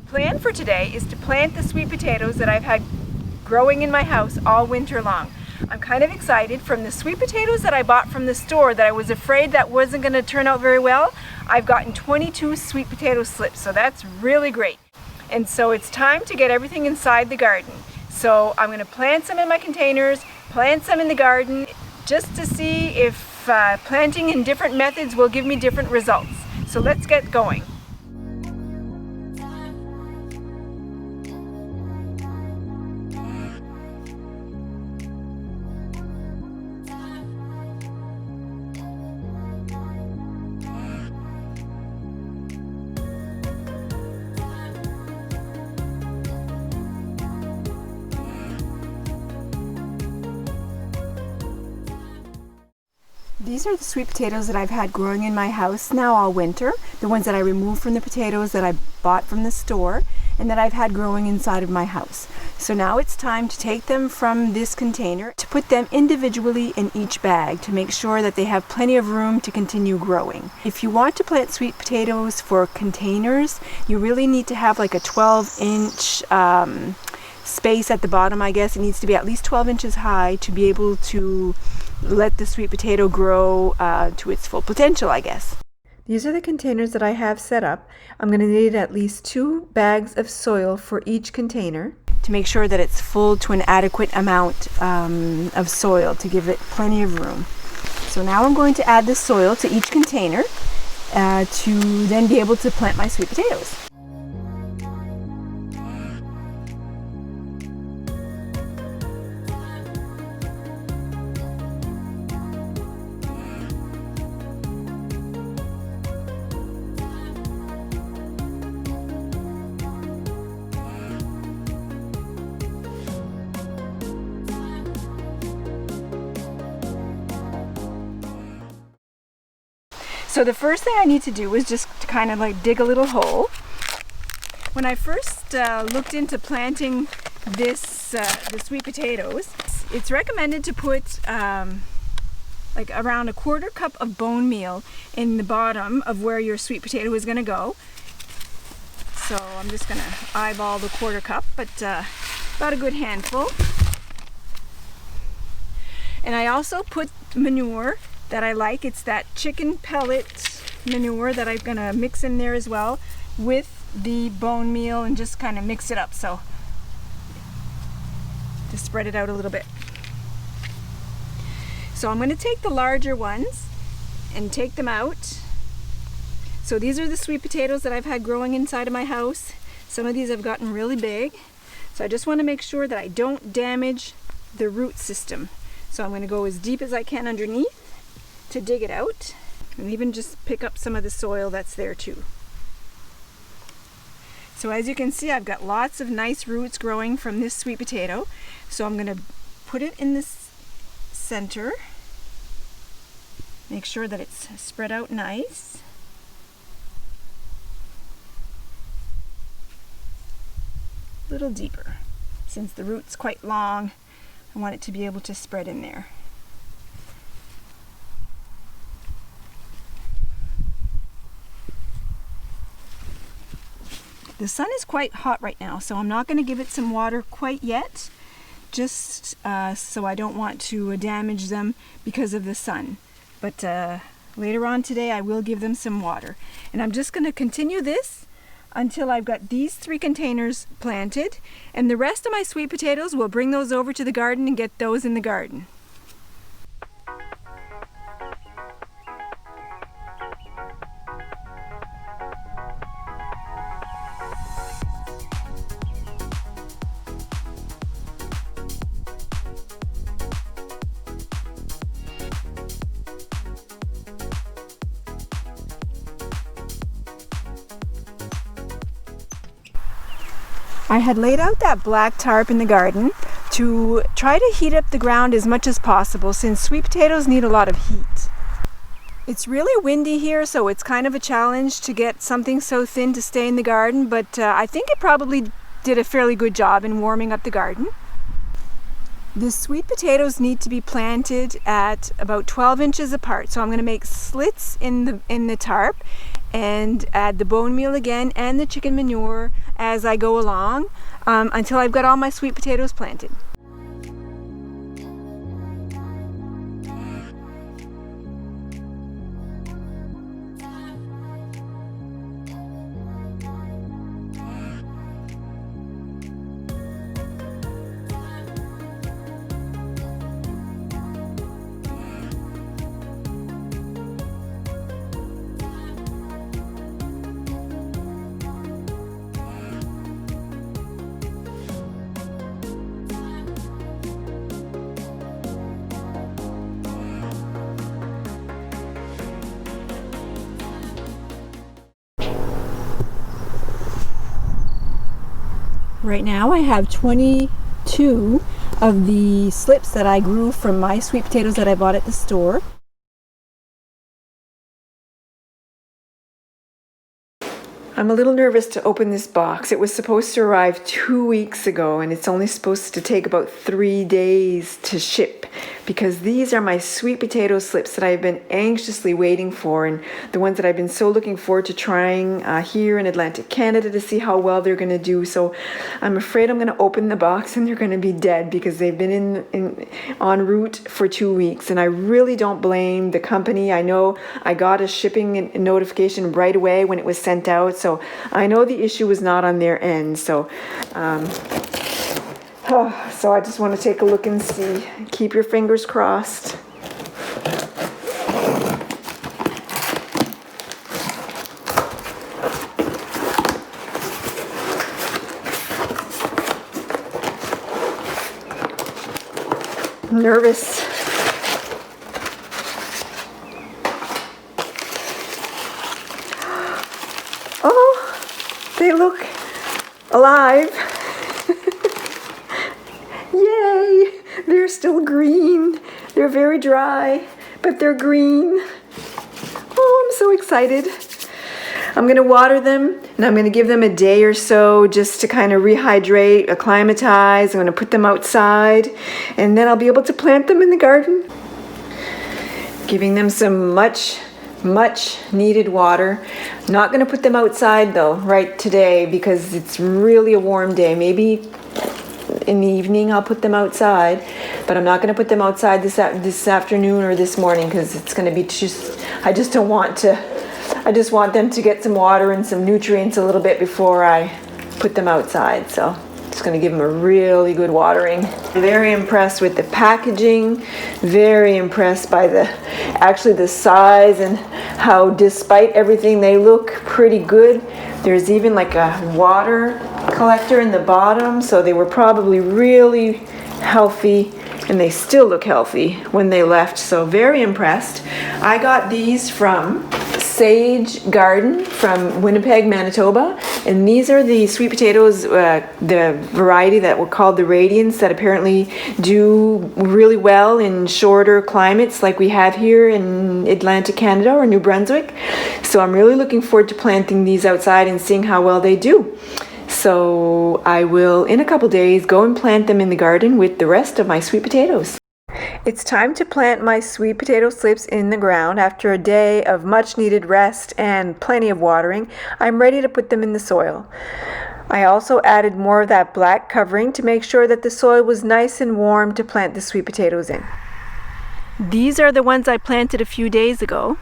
plan for today is to plant the sweet potatoes that I've had growing in my house all winter long. I'm kind of excited. From the sweet potatoes that I bought from the store that I was afraid that wasn't going to turn out very well, I've gotten 22 sweet potato slips, so that's really great. And so it's time to get everything inside the garden. So I'm going to plant some in my containers, plant some in the garden, just to see if planting in different methods will give me different results. So let's get going. These are the sweet potatoes that I've had growing in my house now all winter, the ones that I removed from the potatoes that I bought from the store and that I've had growing inside of my house. So now it's time to take them from this container to put them individually in each bag to make sure that they have plenty of room to continue growing. If you want to plant sweet potatoes for containers, you really need to have like a 12-inch space at the bottom, I guess. It needs to be at least 12 inches high to be able to let the sweet potato grow to its full potential, I guess. These are the containers that I have set up. I'm going to need at least 2 bags of soil for each container to make sure that it's full to an adequate amount of soil to give it plenty of room. So now I'm going to add the soil to each container to then be able to plant my sweet potatoes. So the first thing I need to do is just to kind of like dig a little hole. When I first looked into planting the sweet potatoes, it's recommended to put like around a 1/4 cup of bone meal in the bottom of where your sweet potato is going to go. So I'm just going to eyeball the 1/4 cup, but about a good handful. And I also put manure that I like. It's that chicken pellet manure that I'm gonna mix in there as well with the bone meal and just kind of mix it up, so to spread it out a little bit. So I'm going to take the larger ones and take them out. So these are the sweet potatoes that I've had growing inside of my house. Some of these have gotten really big, so I just want to make sure that I don't damage the root system. So I'm going to go as deep as I can underneath to dig it out, and even just pick up some of the soil that's there too. So as you can see, I've got lots of nice roots growing from this sweet potato. So I'm going to put it in this center, make sure that it's spread out nice. A little deeper. Since the root's quite long, I want it to be able to spread in there. The sun is quite hot right now, so I'm not going to give it some water quite yet, just so I don't want to damage them because of the sun. But later on today I will give them some water. And I'm just going to continue this until I've got these 3 containers planted, and the rest of my sweet potatoes, we'll bring those over to the garden and get those in the garden. I had laid out that black tarp in the garden to try to heat up the ground as much as possible, since sweet potatoes need a lot of heat. It's really windy here, so it's kind of a challenge to get something so thin to stay in the garden, but I think it probably did a fairly good job in warming up the garden. The sweet potatoes need to be planted at about 12 inches apart. So I'm going to make slits in the tarp and add the bone meal again and the chicken manure as I go along until I've got all my sweet potatoes planted. Right now I have 22 of the slips that I grew from my sweet potatoes that I bought at the store. I'm a little nervous to open this box. It was supposed to arrive 2 weeks ago and it's only supposed to take about 3 days to ship because these are my sweet potato slips that I've been anxiously waiting for and the ones that I've been so looking forward to trying here in Atlantic Canada to see how well they're going to do. So I'm afraid I'm going to open the box and they're going to be dead because they've been en route for 2 weeks, and I really don't blame the company. I know I got a shipping notification right away when it was sent out, so I know the issue was not on their end. So so I just want to take a look and see. Keep your fingers crossed. I'm nervous. Oh, they look alive. Yay! They're still green. They're very dry, but they're green. Oh, I'm so excited. I'm going to water them, and I'm going to give them a day or so just to kind of rehydrate, acclimatize. I'm going to put them outside, and then I'll be able to plant them in the garden. Giving them some much needed water. Not going to put them outside though right today because it's really a warm day. Maybe in the evening I'll put them outside, but I'm not going to put them outside this afternoon or this morning because it's going to be I just want them to get some water and some nutrients a little bit before I put them outside. So just going to give them a really good watering. Very impressed with the packaging, very impressed by the size and how despite everything they look pretty good. There's even like a water collector in the bottom, so they were probably really healthy and they still look healthy when they left, so very impressed. I got these from Sage Garden from Winnipeg, Manitoba, and these are the sweet potatoes, the variety that were called the Radiants, that apparently do really well in shorter climates like we have here in Atlantic Canada or New Brunswick. So I'm really looking forward to planting these outside and seeing how well they do. So I will, in a couple days, go and plant them in the garden with the rest of my sweet potatoes. It's time to plant my sweet potato slips in the ground. After a day of much needed rest and plenty of watering, I'm ready to put them in the soil. I also added more of that black covering to make sure that the soil was nice and warm to plant the sweet potatoes in. These are the ones I planted a few days ago.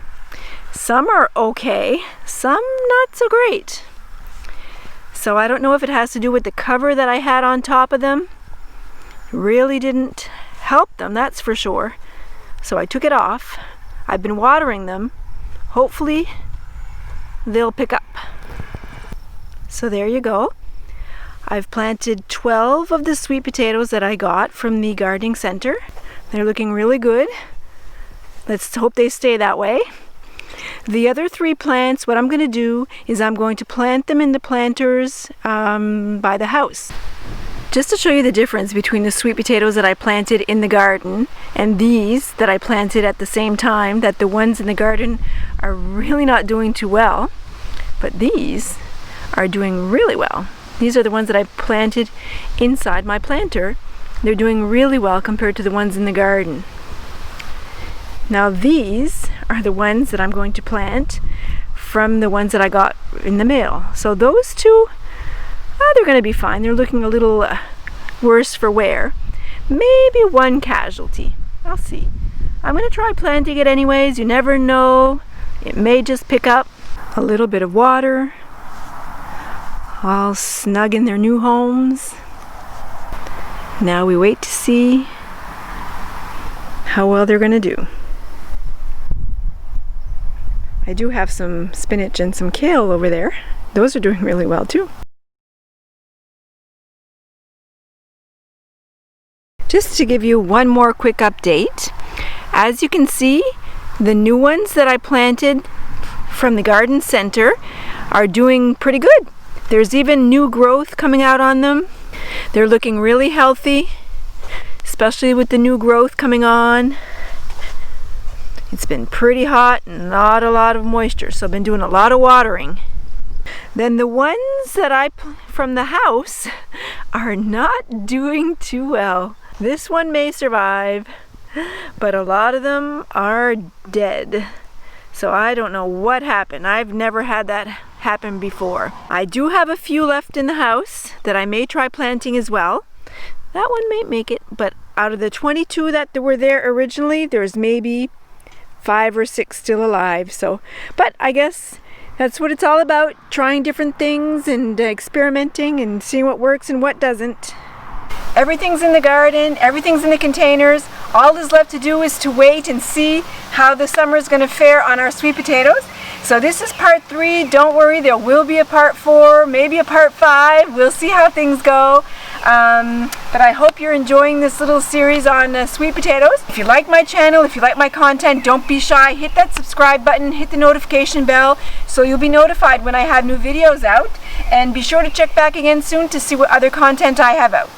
Some are okay, some not so great. So I don't know if it has to do with the cover that I had on top of them. Really didn't help them, that's for sure. So I took it off. I've been watering them. Hopefully they'll pick up. So there you go. I've planted 12 of the sweet potatoes that I got from the gardening center. They're looking really good. Let's hope they stay that way. The other 3 plants, what I'm going to do is I'm going to plant them in the planters by the house. Just to show you the difference between the sweet potatoes that I planted in the garden and these that I planted at the same time, that the ones in the garden are really not doing too well, but these are doing really well. These are the ones that I planted inside my planter They're doing really well compared to the ones in the garden. Now these are the ones that I'm going to plant from the ones that I got in the mail. So those two, they're going to be fine. They're looking a little worse for wear. Maybe one casualty. I'll see. I'm going to try planting it anyways. You never know. It may just pick up a little bit of water, all snug in their new homes. Now we wait to see how well they're going to do. I do have some spinach and some kale over there. Those are doing really well too. Just to give you one more quick update, as you can see, the new ones that I planted from the garden center are doing pretty good. There's even new growth coming out on them. They're looking really healthy, especially with the new growth coming on. It's been pretty hot and not a lot of moisture, so I've been doing a lot of watering. Then the ones that from the house are not doing too well. This one may survive, but a lot of them are dead. So I don't know what happened. I've never had that happen before. I do have a few left in the house that I may try planting as well. That one may make it, but out of the 22 that were there originally, there's maybe 5 or 6 still alive. So, but I guess that's what it's all about, trying different things and experimenting and seeing what works and what doesn't. Everything's in the garden, everything's in the containers. All that's left to do is to wait and see how the summer is going to fare on our sweet potatoes. So this is part 3. Don't worry, there will be a part 4, maybe a part 5. We'll see how things go. But I hope you're enjoying this little series on sweet potatoes. If you like my channel, if you like my content, don't be shy. Hit that subscribe button, hit the notification bell so you'll be notified when I have new videos out. And be sure to check back again soon to see what other content I have out.